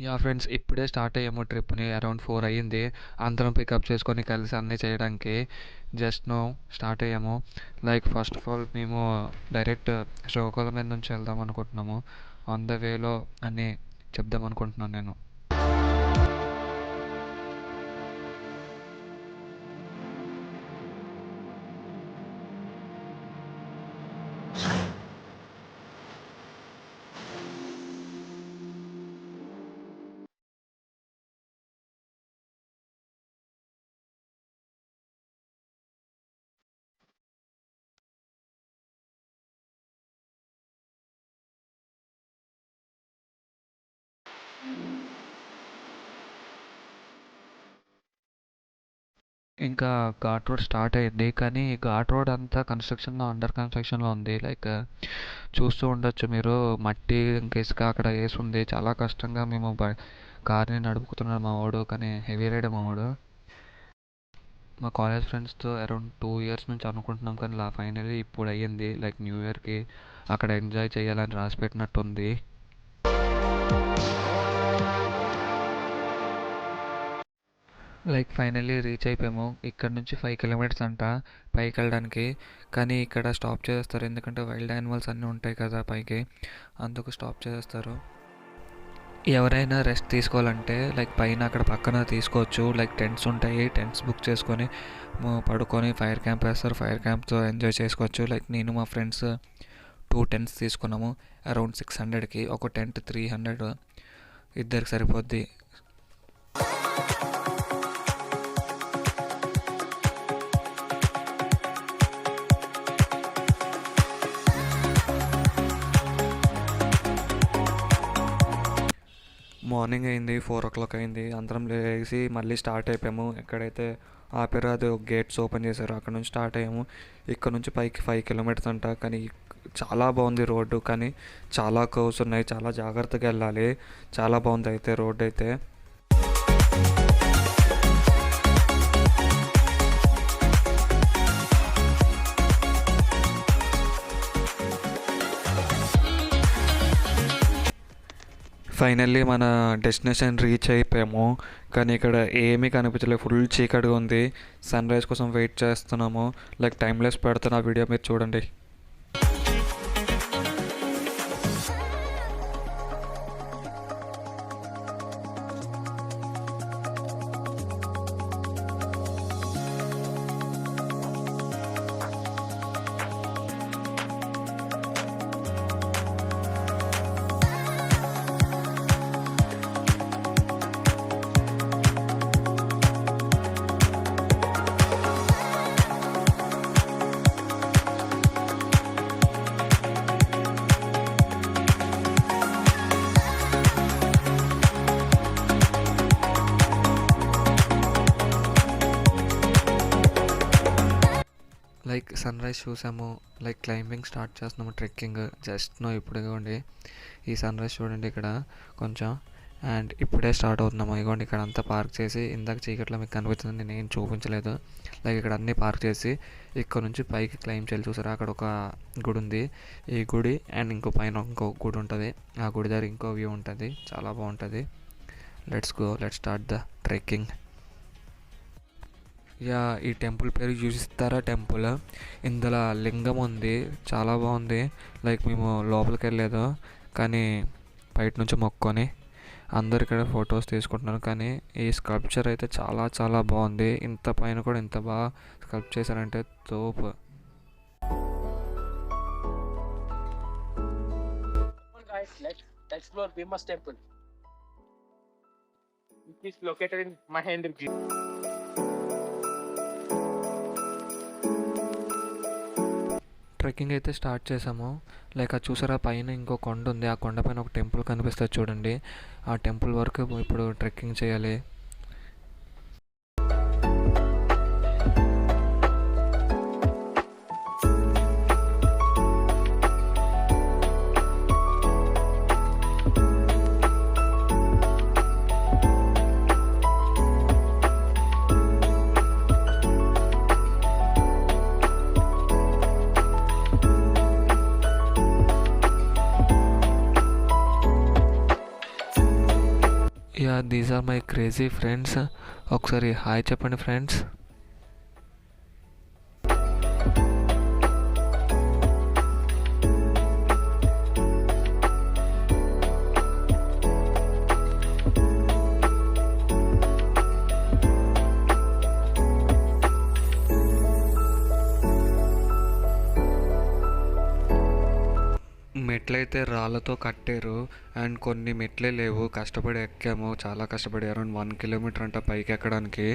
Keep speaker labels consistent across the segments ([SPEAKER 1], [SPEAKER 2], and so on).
[SPEAKER 1] Yeah! Friends ఇప్పుడే start అయ్యాము ట్రిప్‌ని. అరౌండ్ 4 అయ్యింది. అందరం పికప్ చేసుకొని కలిసి అన్నీ చేయడానికి జస్ట్ నౌ స్టార్ట్ అయ్యాము. లైక్ ఫస్ట్ ఆఫ్ ఆల్ మేము డైరెక్ట్ శ్రీకాకుళం మీద నుంచి వెళ్దాం అనుకుంటున్నాము. ఆన్ ద వేలో అని చెప్దాం అనుకుంటున్నాను నేను. ఇంకా ఘాట్ రోడ్ స్టార్ట్ అయింది. కానీ ఘాట్ రోడ్ అంతా అండర్ కన్స్ట్రక్షన్‌లో ఉంది. లైక్ చూస్తూ ఉండొచ్చు మీరు. మట్టి ఇంకా ఇసుక అక్కడ ఏసుంది. చాలా కష్టంగా మేము కార్‌ని నడుపుతున్నాడు మా వోడు. కానీ హెవీ రైడర్ మా వోడు. మా కాలేజ్ ఫ్రెండ్స్‌తో అరౌండ్ 2 ఇయర్స్ నుంచి అనుకుంటున్నాం కానీ ఫైనల్లీ ఇప్పుడు అయ్యింది. లైక్ న్యూ ఇయర్‌కి అక్కడ ఎంజాయ్ చేయాలని రాసిపెట్టినట్టుంది. లైక్ ఫైనల్లీ రీచ్ అయిపోయాము. ఇక్కడ నుంచి 5 కిలోమీటర్స్ అంట పైకి వెళ్ళడానికి. కానీ ఇక్కడ స్టాప్ చేస్తారు ఎందుకంటే వైల్డ్ యానిమల్స్ అన్నీ ఉంటాయి కదా పైకి, అందుకు స్టాప్ చేస్తారు. ఎవరైనా రెస్ట్ తీసుకోవాలంటే లైక్ పైన అక్కడ పక్కన తీసుకోవచ్చు. లైక్ టెంట్స్ ఉంటాయి, టెంట్స్ బుక్ చేసుకొని పడుకొని ఫైర్ క్యాంప్ వేస్తారు. ఫైర్ క్యాంప్తో ఎంజాయ్ చేసుకోవచ్చు. లైక్ నేను మా ఫ్రెండ్స్ 2 టెంట్స్ తీసుకున్నాము అరౌండ్ 600కి. ఒక టెంట్ 300 ఇద్దరికి సరిపోద్ది. మార్నింగ్ అయింది, 4 o'clock అయింది. అందరం లేచి మళ్ళీ స్టార్ట్ అయిపోయాము. ఎక్కడైతే ఆపారో అది గేట్స్ ఓపెన్ చేశారు, అక్కడ నుంచి స్టార్ట్ అయ్యాము. ఇక్కడ నుంచి పైకి 5 కిలోమీటర్స్ అంట. కానీ చాలా బాగుంది రోడ్డు. కానీ చాలా కర్వ్స్ ఉన్నాయి, చాలా జాగ్రత్తగా వెళ్ళాలి. చాలా బాగుంది అయితే రోడ్ అయితే. ఫైనల్లీ మన డెస్టినేషన్ రీచ్ అయిపోయాము. కానీ ఇక్కడ ఏమీ కనిపించలేదు, ఫుల్ చీకటిగా ఉంది. సన్ రైజ్ కోసం వెయిట్ చేస్తున్నాము. లైక్ టైమ్లెస్ పెడుతున్న వీడియో మీరు చూడండి. లైక్ సన్ రైజ్ చూసాము. లైక్ క్లైంబింగ్ స్టార్ట్ చేస్తున్నాము, ట్రెక్కింగ్ జస్ట్ నో ఇప్పుడు. ఇవ్వండి ఈ సన్ రైజ్ చూడండి ఇక్కడ కొంచెం. అండ్ ఇప్పుడే స్టార్ట్ అవుతున్నాము. ఇవ్వండి ఇక్కడ అంతా పార్క్ చేసి, ఇందాక చీకట్లో మీకు కనిపిస్తుంది, నేను చూపించలేదు. లైక్ ఇక్కడ అన్నీ పార్క్ చేసి ఇక్కడ నుంచి పైకి క్లైంబ్ చేయాలి. చూసారా అక్కడ ఒక గుడి ఉంది. ఈ గుడి అండ్ ఇంకో పైన ఇంకో గుడి ఉంటుంది. ఆ గుడి దగ్గర ఇంకో వ్యూ ఉంటుంది, చాలా బాగుంటుంది. Let's go, let's start the trekking. Yeah ఈ టెంపుల్ పేరు యుజిస్తారా టెంపుల్. ఇందులో లింగం ఉంది, చాలా బాగుంది. లైక్ మేము లోపలికి వెళ్ళలేదు కానీ బయట నుంచి మొక్కుకొని అందరు ఇక్కడ ఫొటోస్ తీసుకుంటున్నారు. కానీ ఈ స్కల్ప్చర్ అయితే చాలా చాలా బాగుంది. ఇంత పైన కూడా ఇంత బాగా స్కల్ప్ చేశారంటే తోపు.
[SPEAKER 2] Let's explore Bhimas temple. It is located in Mahendragiri.
[SPEAKER 1] Trekking అయితే స్టార్ట్ చేసాము. లైక్ అది చూసారా పైన ఇంకో కొండ ఉంది, ఆ కొండ పైన ఒక టెంపుల్ కనిపిస్తుంది చూడండి. ఆ టెంపుల్ వరకు ఇప్పుడు ట్రెక్కింగ్ చేయాలి. Yeah, these are my crazy friends. ఒకసారి హాయ్ చెప్పండి ఫ్రెండ్స్. మెట్లయితే రాళ్ళతో కట్టారు అండ్ కొన్ని మెట్లే లేవు. కష్టపడి ఎక్కాము, చాలా కష్టపడి, అరౌండ్ 1 కిలోమీటర్ అంట పైకి ఎక్కడానికి.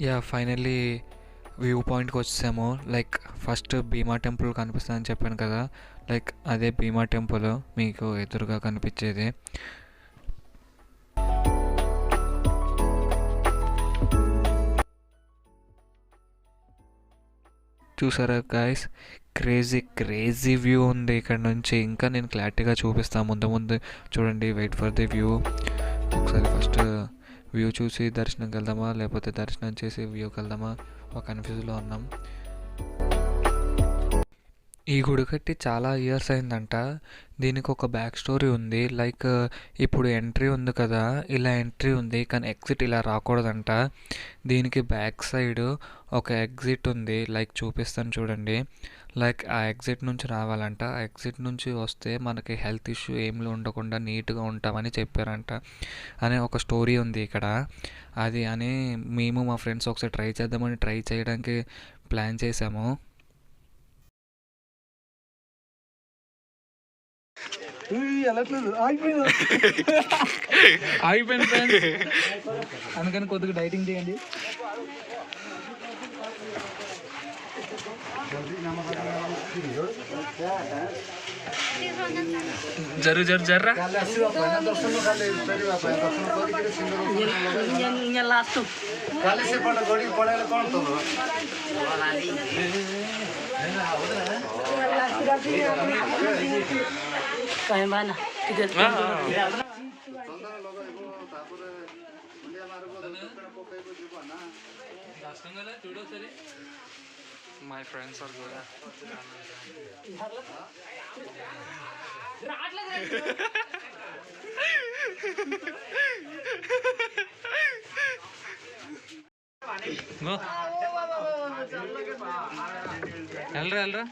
[SPEAKER 1] యా, ఫైనల్లీ వ్యూ పాయింట్కి వచ్చేసాము. లైక్ ఫస్ట్ భీమా టెంపుల్ కనిపిస్తుందని చెప్పాను కదా, లైక్ అదే భీమా టెంపుల్ మీకు ఎదురుగా కనిపించేది. చూసారా గాయస్, క్రేజీ క్రేజీ వ్యూ ఉంది ఇక్కడ నుంచి. ఇంకా నేను క్లారిటీగా చూపిస్తాను ముందు ముందు. చూడండి, వెయిట్ ఫర్ ది వ్యూ. ఒకసారి ఫస్ట్ వ్యూ చూసి దర్శనంకి వెళ్దామా, లేకపోతే దర్శనం చేసి వ్యూకి వెళ్దామా, ఒక కన్ఫ్యూజ్లో ఉన్నాం. ఈ గుడి కట్టి చాలా ఇయర్స్ అయిందంట. దీనికి ఒక బ్యాక్ స్టోరీ ఉంది. లైక్ ఇప్పుడు ఎంట్రీ ఉంది కదా, ఇలా ఎంట్రీ ఉంది, కానీ ఎగ్జిట్ ఇలా రాకూడదంట. దీనికి బ్యాక్ సైడ్ ఒక ఎగ్జిట్ ఉంది, లైక్ చూపిస్తాను చూడండి. లైక్ ఆ ఎగ్జిట్ నుంచి రావాలంట. ఆ ఎగ్జిట్ నుంచి వస్తే మనకి హెల్త్ ఇష్యూ ఏమి ఉండకుండా నీట్గా ఉంటామని చెప్పారంట అనే ఒక స్టోరీ ఉంది ఇక్కడ. అది అని మేము మా ఫ్రెండ్స్ ఒకసారి ట్రై చేద్దామని ట్రై చేయడానికి ప్లాన్ చేసాము.
[SPEAKER 3] ఆగిపోయింది ఫ్రెండ్స్, అందుకని కొద్దిగా డైటింగ్ చేయండి. జర్రా
[SPEAKER 1] My friends are good. Go. Elra.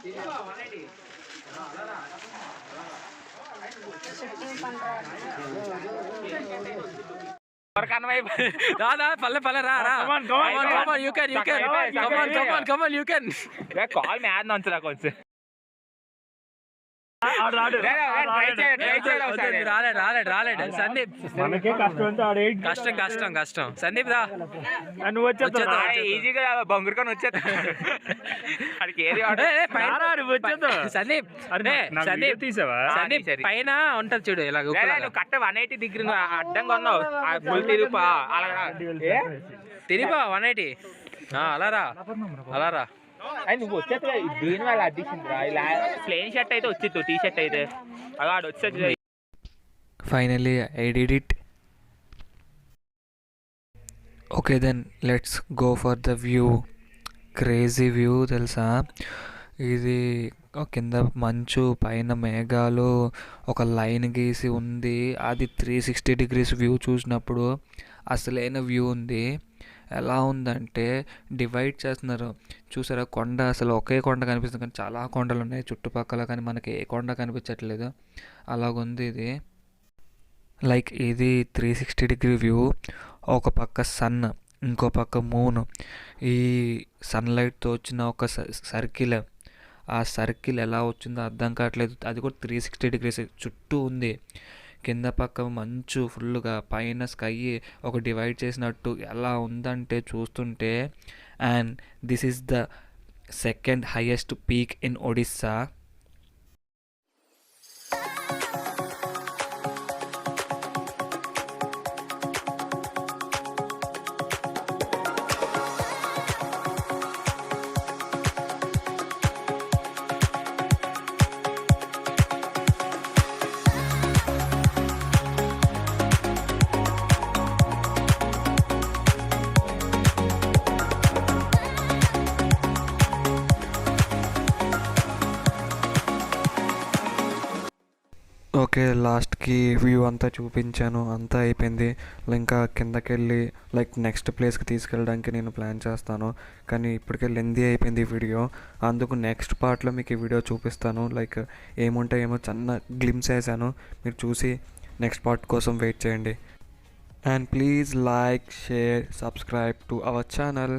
[SPEAKER 1] పల్లె రా. You can. Come on, you can.
[SPEAKER 2] Call me ad nonsense కొంచెం.
[SPEAKER 3] రాలేడు సందీప్, కష్టం. సందీప్ రా, నువ్వు వచ్చేస్తా.
[SPEAKER 2] ఈజీగా బొంగురుకొని వచ్చేది.
[SPEAKER 3] సందీప్ తీసావా?
[SPEAKER 2] సందీప్
[SPEAKER 3] పైన ఉంటది చూడు, ఇలా
[SPEAKER 2] నువ్వు కట్ట 180 డిగ్రీ అడ్డంగా ఉన్నావు. ఫుల్ తిరిగిపా,
[SPEAKER 3] తిరిగిపా 180. అలా రా.
[SPEAKER 2] నువ్వు వచ్చేది దీని వల్ల అడ్డిషన్ ఇలా ప్లేన్ షర్ట్ అయితే వచ్చేది, టీ షర్ట్ అయితే అలా వచ్చేది.
[SPEAKER 1] Finally I did it. Okay then let's go for the view. Crazy view తెలుసా, ఇది కింద మంచు, పైన మేఘాలు, ఒక లైన్ గీసి ఉంది. అది 360 డిగ్రీస్ వ్యూ చూసినప్పుడు అసలైన వ్యూ ఉంది. ఎలా ఉందంటే డివైడ్ చేస్తున్నారు చూసారా, కొండ అసలు ఒకే కొండ కనిపిస్తుంది కానీ చాలా కొండలు ఉన్నాయి చుట్టుపక్కల, కానీ మనకి ఏ కొండ కనిపించట్లేదు. అలాగుంది ఇది. లైక్ ఇది 360 డిగ్రీ వ్యూ. ఒక పక్క సన్, ఇంకో పక్క మూన్. ఈ సన్లైట్తో వచ్చిన ఒక సర్కిల్, ఆ సర్కిల్ ఎలా వచ్చిందో అర్థం కావట్లేదు. అది కూడా 360 డిగ్రీస్ చుట్టూ ఉంది. కింద పక్క మంచు ఫుల్గా, పైన స్కై ఒక డివైడ్ చేసినట్టు ఎలా ఉందంటే చూస్తుంటే. And this is the second highest peak in Odisha. Okay, లాస్ట్కి వ్యూ అంతా చూపించాను, అంతా అయిపోయింది. ఇంకా కిందకి వెళ్ళి లైక్ నెక్స్ట్ ప్లేస్కి తీసుకెళ్ళడానికి నేను ప్లాన్ చేస్తాను. కానీ ఇప్పటికే లెందీ అయిపోయింది ఈ వీడియో, అందుకు నెక్స్ట్ పార్ట్లో మీకు ఈ వీడియో చూపిస్తాను. లైక్ ఏముంటాయేమో చిన్న గ్లిమ్స్ వేసాను, మీరు చూసి నెక్స్ట్ పార్ట్ కోసం వెయిట్ చేయండి. And please like, share, subscribe to our channel.